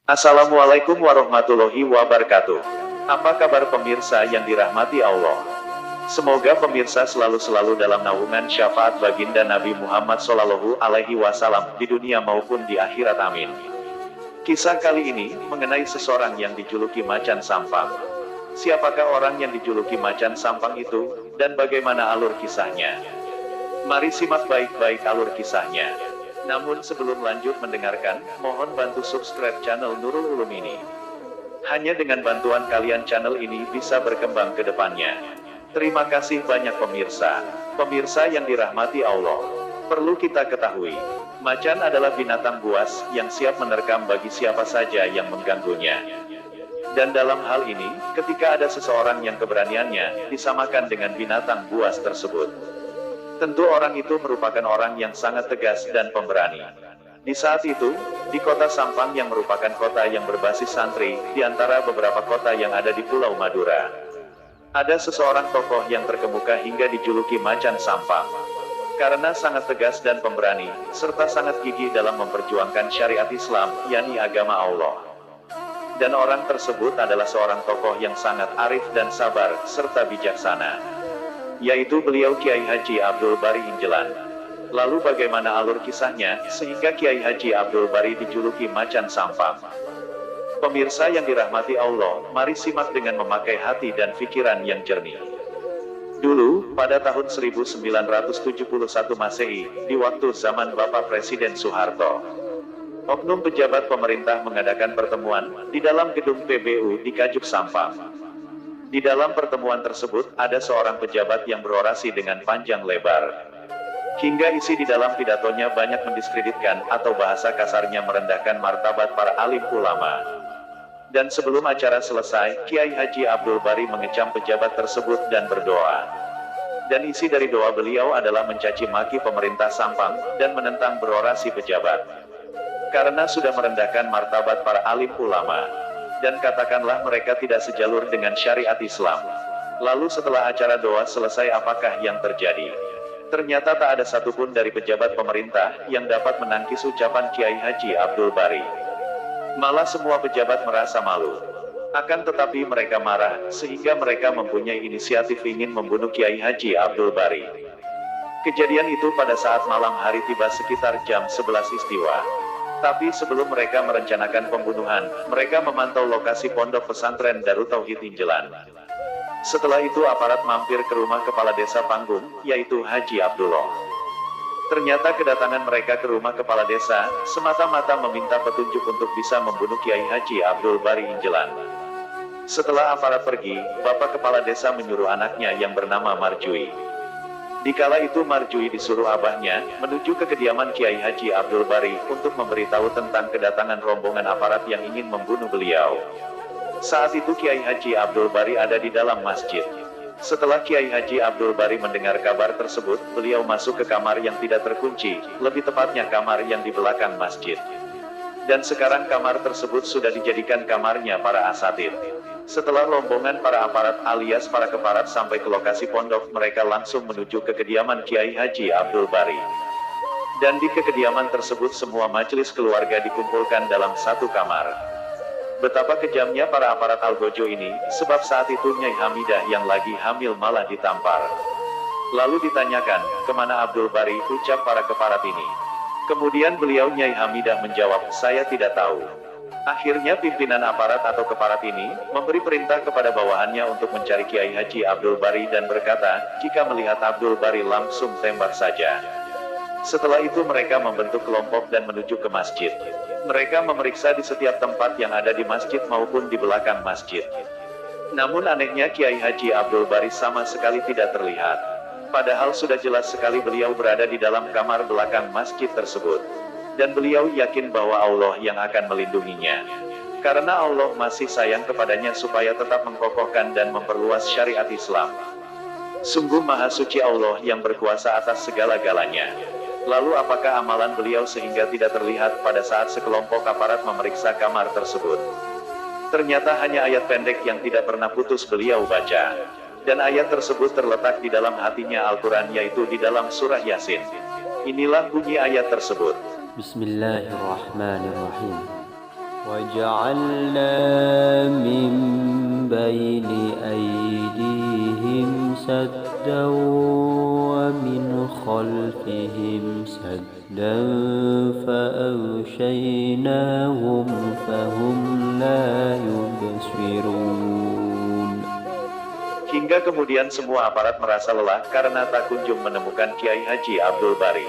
Assalamualaikum warahmatullahi wabarakatuh. Apa kabar pemirsa yang dirahmati Allah? Semoga pemirsa selalu dalam naungan syafaat baginda Nabi Muhammad SAW di dunia maupun di akhirat, amin. Kisah kali ini mengenai seseorang yang dijuluki Macan Sampang. Siapakah orang yang dijuluki Macan Sampang itu, dan bagaimana alur kisahnya? Mari simak baik-baik alur kisahnya. Namun sebelum lanjut mendengarkan, mohon bantu subscribe channel Nurul Ulum ini. Hanya dengan bantuan kalian channel ini bisa berkembang ke depannya. Terima kasih banyak pemirsa. Pemirsa yang dirahmati Allah. Perlu kita ketahui, macan adalah binatang buas yang siap menerkam bagi siapa saja yang mengganggunya. Dan dalam hal ini, ketika ada seseorang yang keberaniannya disamakan dengan binatang buas tersebut, tentu orang itu merupakan orang yang sangat tegas dan pemberani. Di saat itu, di kota Sampang yang merupakan kota yang berbasis santri, di antara beberapa kota yang ada di Pulau Madura, ada seseorang tokoh yang terkemuka hingga dijuluki Macan Sampang. Karena sangat tegas dan pemberani, serta sangat gigih dalam memperjuangkan syariat Islam, yakni agama Allah. Dan orang tersebut adalah seorang tokoh yang sangat arif dan sabar, serta bijaksana, yaitu beliau Kiai Haji Abdul Bari Injelan. Lalu bagaimana alur kisahnya, sehingga Kiai Haji Abdul Bari dijuluki Macan Sampang? Pemirsa yang dirahmati Allah, mari simak dengan memakai hati dan pikiran yang jernih. Dulu, pada tahun 1971 Masehi, di waktu zaman Bapak Presiden Soeharto, oknum pejabat pemerintah mengadakan pertemuan di dalam gedung PBU di Kajuk Sampang. Di dalam pertemuan tersebut, ada seorang pejabat yang berorasi dengan panjang lebar. Hingga isi di dalam pidatonya banyak mendiskreditkan atau bahasa kasarnya merendahkan martabat para alim ulama. Dan sebelum acara selesai, Kiai Haji Abdul Bari mengecam pejabat tersebut dan berdoa. Dan isi dari doa beliau adalah mencaci maki pemerintah Sampang dan menentang berorasi pejabat, karena sudah merendahkan martabat para alim ulama. Dan katakanlah mereka tidak sejalur dengan syariat Islam. Lalu setelah acara doa selesai, apakah yang terjadi? Ternyata tak ada satupun dari pejabat pemerintah yang dapat menangkis ucapan Kiai Haji Abdul Bari. Malah semua pejabat merasa malu. Akan tetapi mereka marah, sehingga mereka mempunyai inisiatif ingin membunuh Kiai Haji Abdul Bari. Kejadian itu pada saat malam hari tiba sekitar jam 11 istiwa. Tapi sebelum mereka merencanakan pembunuhan, mereka memantau lokasi pondok pesantren Darut Tauhid Injelan. Setelah itu aparat mampir ke rumah kepala desa Panggung, yaitu Haji Abdullah. Ternyata kedatangan mereka ke rumah kepala desa, semata-mata meminta petunjuk untuk bisa membunuh Kiai Haji Abdul Bari Injelan. Setelah aparat pergi, bapak kepala desa menyuruh anaknya yang bernama Marjui. Dikala itu Marjui disuruh abahnya menuju ke kediaman Kiai Haji Abdul Bari untuk memberitahu tentang kedatangan rombongan aparat yang ingin membunuh beliau. Saat itu Kiai Haji Abdul Bari ada di dalam masjid. Setelah Kiai Haji Abdul Bari mendengar kabar tersebut, beliau masuk ke kamar yang tidak terkunci, lebih tepatnya kamar yang di belakang masjid. Dan sekarang kamar tersebut sudah dijadikan kamarnya para asatid. Setelah rombongan para aparat alias para keparat sampai ke lokasi pondok, mereka langsung menuju ke kediaman Kiai Haji Abdul Bari. Dan di kediaman tersebut semua majelis keluarga dikumpulkan dalam satu kamar. Betapa kejamnya para aparat Algojo ini, sebab saat itu Nyai Hamidah yang lagi hamil malah ditampar. Lalu ditanyakan, kemana Abdul Bari, ucap para keparat ini. Kemudian beliau Nyai Hamidah menjawab, saya tidak tahu. Akhirnya pimpinan aparat atau keparat ini memberi perintah kepada bawahannya untuk mencari Kiai Haji Abdul Bari dan berkata, jika melihat Abdul Bari langsung tembak saja. Setelah itu mereka membentuk kelompok dan menuju ke masjid. Mereka memeriksa di setiap tempat yang ada di masjid maupun di belakang masjid. Namun anehnya Kiai Haji Abdul Bari sama sekali tidak terlihat. Padahal sudah jelas sekali beliau berada di dalam kamar belakang masjid tersebut. Dan beliau yakin bahwa Allah yang akan melindunginya. Karena Allah masih sayang kepadanya supaya tetap mengkokohkan dan memperluas syariat Islam. Sungguh maha suci Allah yang berkuasa atas segala-galanya. Lalu apakah amalan beliau sehingga tidak terlihat pada saat sekelompok aparat memeriksa kamar tersebut? Ternyata hanya ayat pendek yang tidak pernah putus beliau baca. Dan ayat tersebut terletak di dalam hatinya Al-Quran, yaitu di dalam surah Yasin. Inilah bunyi ayat tersebut. Bismillahirrahmanirrahim. وجعلنا من بين أيديهم سدا ومن خلفهم سدا فأغشيناهم فهم لا يبصرون. Hingga kemudian semua aparat merasa lelah karena tak kunjung menemukan Kiai Haji Abdul Bari.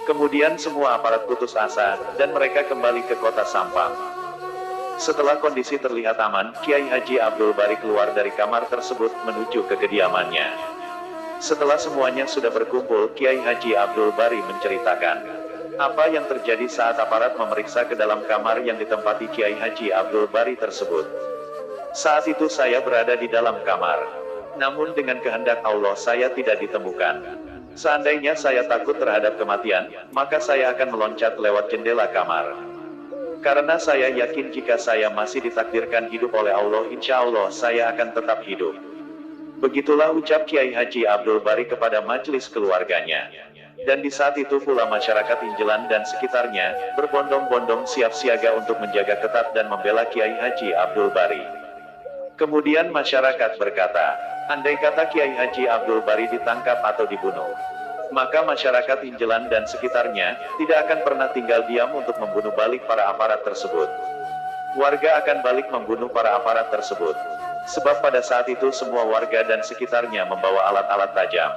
Kemudian semua aparat putus asa, dan mereka kembali ke kota Sampang. Setelah kondisi terlihat aman, Kiai Haji Abdul Bari keluar dari kamar tersebut menuju ke kediamannya. Setelah semuanya sudah berkumpul, Kiai Haji Abdul Bari menceritakan apa yang terjadi saat aparat memeriksa ke dalam kamar yang ditempati Kiai Haji Abdul Bari tersebut. Saat itu saya berada di dalam kamar. Namun dengan kehendak Allah saya tidak ditemukan. Seandainya saya takut terhadap kematian, maka saya akan meloncat lewat jendela kamar. Karena saya yakin jika saya masih ditakdirkan hidup oleh Allah, insya Allah saya akan tetap hidup. Begitulah ucap Kiai Haji Abdul Bari kepada majelis keluarganya. Dan di saat itu pula masyarakat Injelan dan sekitarnya, berbondong-bondong siap siaga untuk menjaga ketat dan membela Kiai Haji Abdul Bari. Kemudian masyarakat berkata, andai kata Kiai Haji Abdul Bari ditangkap atau dibunuh, maka masyarakat Injelan dan sekitarnya tidak akan pernah tinggal diam untuk membunuh balik para aparat tersebut. Warga akan balik membunuh para aparat tersebut. Sebab pada saat itu semua warga dan sekitarnya membawa alat-alat tajam,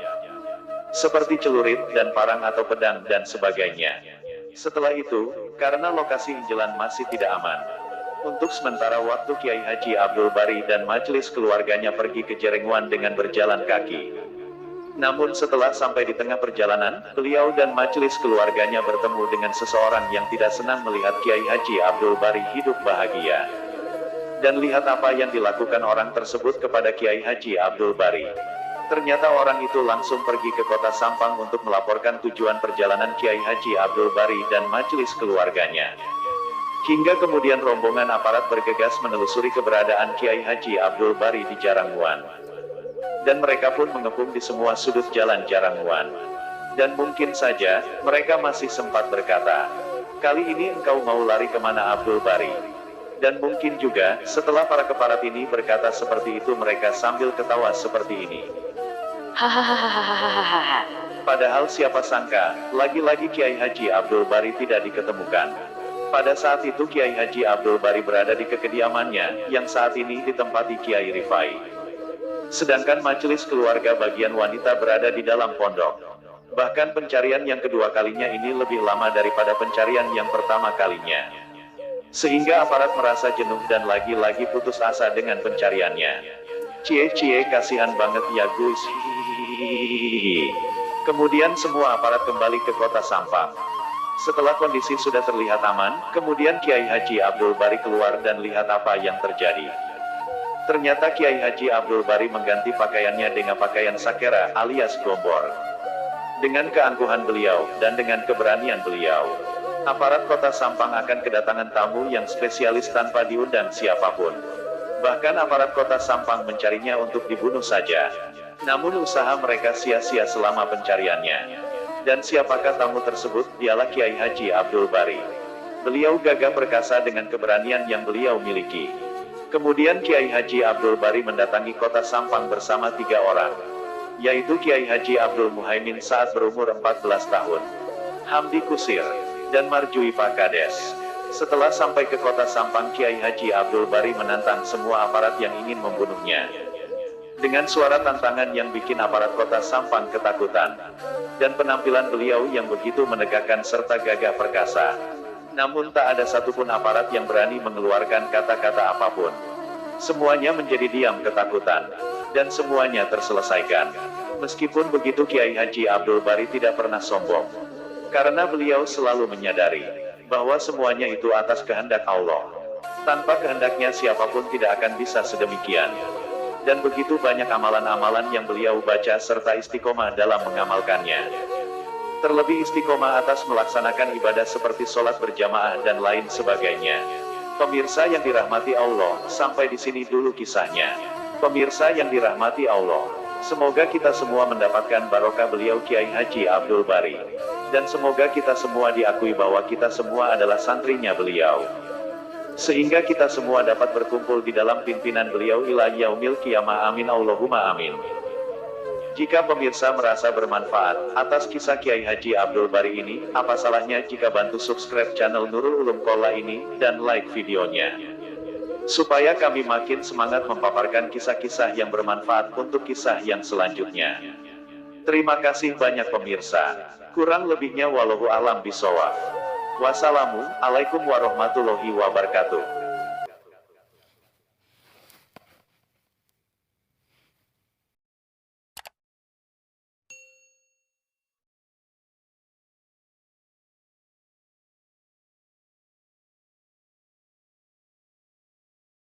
seperti celurit dan parang atau pedang dan sebagainya. Setelah itu, karena lokasi Injelan masih tidak aman, untuk sementara waktu Kiai Haji Abdul Bari dan majelis keluarganya pergi ke Jerengwan dengan berjalan kaki. Namun setelah sampai di tengah perjalanan, beliau dan majelis keluarganya bertemu dengan seseorang yang tidak senang melihat Kiai Haji Abdul Bari hidup bahagia. Dan lihat apa yang dilakukan orang tersebut kepada Kiai Haji Abdul Bari. Ternyata orang itu langsung pergi ke kota Sampang untuk melaporkan tujuan perjalanan Kiai Haji Abdul Bari dan majelis keluarganya. Hingga kemudian rombongan aparat bergegas menelusuri keberadaan Kiai Haji Abdul Bari di Jarangguan. Dan mereka pun mengepung di semua sudut jalan Jarangguan. Dan mungkin saja, mereka masih sempat berkata, kali ini engkau mau lari kemana Abdul Bari? Dan mungkin juga, setelah para keparat ini berkata seperti itu mereka sambil ketawa seperti ini. Hahaha. Padahal siapa sangka, lagi-lagi Kiai Haji Abdul Bari tidak diketemukan. Pada saat itu Kiai Haji Abdul Bari berada di kediamannya, yang saat ini ditempati Kiai Rifai. Sedangkan majelis keluarga bagian wanita berada di dalam pondok. Bahkan pencarian yang kedua kalinya ini lebih lama daripada pencarian yang pertama kalinya. Sehingga aparat merasa jenuh dan lagi-lagi putus asa dengan pencariannya. Cie kasihan banget ya guys. Kemudian semua aparat kembali ke kota Sampang. Setelah kondisi sudah terlihat aman, kemudian Kiai Haji Abdul Bari keluar dan lihat apa yang terjadi. Ternyata Kiai Haji Abdul Bari mengganti pakaiannya dengan pakaian sakera alias gombor. Dengan keangkuhan beliau, dan dengan keberanian beliau, aparat kota Sampang akan kedatangan tamu yang spesialis tanpa diundang siapapun. Bahkan aparat kota Sampang mencarinya untuk dibunuh saja. Namun usaha mereka sia-sia selama pencariannya. Dan siapakah tamu tersebut? Dialah Kiai Haji Abdul Bari. Beliau gagah perkasa dengan keberanian yang beliau miliki. Kemudian Kiai Haji Abdul Bari mendatangi kota Sampang bersama 3 orang, yaitu Kiai Haji Abdul Muhaimin saat berumur 14 tahun, Hamdi Kusir, dan Marjui Pakades. Setelah sampai ke kota Sampang, Kiai Haji Abdul Bari menantang semua aparat yang ingin membunuhnya. Dengan suara tantangan yang bikin aparat kota Sampang ketakutan. Dan penampilan beliau yang begitu menegakkan serta gagah perkasa. Namun tak ada satupun aparat yang berani mengeluarkan kata-kata apapun. Semuanya menjadi diam ketakutan. Dan semuanya terselesaikan. Meskipun begitu Kiai Haji Abdul Bari tidak pernah sombong. Karena beliau selalu menyadari bahwa semuanya itu atas kehendak Allah. Tanpa kehendaknya siapapun tidak akan bisa sedemikian. Dan begitu banyak amalan-amalan yang beliau baca serta istiqomah dalam mengamalkannya. Terlebih istiqomah atas melaksanakan ibadah seperti sholat berjamaah dan lain sebagainya. Pemirsa yang dirahmati Allah, sampai di sini dulu kisahnya. Pemirsa yang dirahmati Allah, semoga kita semua mendapatkan barokah beliau Kiai Haji Abdul Bari. Dan semoga kita semua diakui bahwa kita semua adalah santrinya beliau. Sehingga kita semua dapat berkumpul di dalam pimpinan beliau ila yaumil qiyamah, amin Allahumma amin. Jika pemirsa merasa bermanfaat atas kisah Kiai Haji Abdul Bari ini, apa salahnya jika bantu subscribe channel Nurul Ulum Qola ini, dan like videonya. Supaya kami makin semangat mempaparkan kisah-kisah yang bermanfaat untuk kisah yang selanjutnya. Terima kasih banyak pemirsa. Kurang lebihnya wallahu alam bisawab. Wassalamualaikum warahmatullahi wabarakatuh.